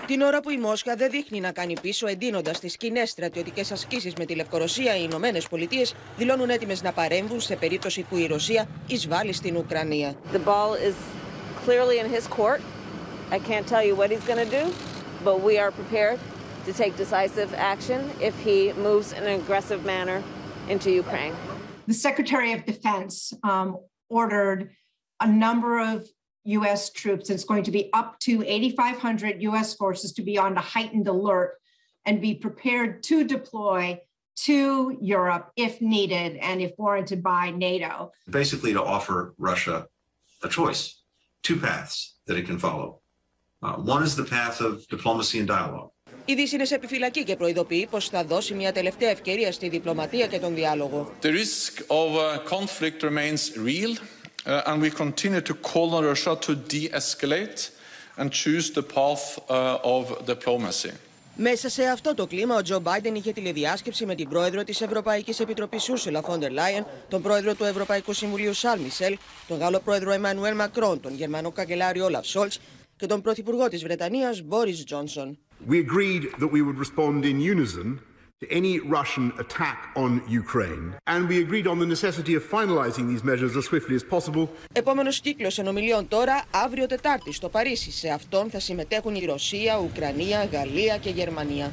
Την ώρα που η Μόσχα δεν δείχνει να κάνει πίσω, εντείνοντας τις κοινές στρατιωτικές ασκήσεις με τη Λευκορωσία, οι Ηνωμένες Πολιτείες δηλώνουν έτοιμες να παρέμβουν σε περίπτωση που η Ρωσία εισβάλλει στην Ουκρανία. The ball is clearly in his court. I can't tell you what he's going to do, but we are prepared to take decisive action if he moves in an aggressive manner into Ukraine. The Secretary of Defense ordered a number of U.S. troops. It's going to be up to 8,500 U.S. forces to be on a heightened alert and be prepared to deploy to Europe if needed and if warranted by NATO. Basically to offer Russia a choice, two paths that it can follow. One is the path of diplomacy and dialogue. Η Δύση είναι σε επιφυλακή και προειδοποιεί πως θα δώσει μια τελευταία ευκαιρία στη διπλωματία και τον διάλογο. The risk of conflict remains real, and we continue to call on Russia to de-escalate and choose the path of diplomacy. Μέσα σε αυτό το κλίμα, ο Τζο Μπάιντεν είχε τηλεδιάσκεψη με την πρόεδρο της Ευρωπαϊκής Επιτροπής Ursula von der Leyen, τον πρόεδρο του Ευρωπαϊκού Συμβουλίου Charles Michel, τον Γάλλο πρόεδρο Εμμανουέλ Μακρόν, τον Γερμανό καγκελάριο Όλαφ Σόλτς και τον πρωθυπουργό της Βρετανίας Μπόρις Τζόνσον. We agreed that we would respond in unison to any Russian attack on Ukraine, and we agreed on the necessity of finalizing these measures as swiftly as possible. Επόμενος κύκλος ενομιλίων τώρα, αύριο Τετάρτη στο Παρίσι. Σε αυτόν θα συμμετέχουν η Ρωσία, Ουκρανία, Γαλλία και Γερμανία.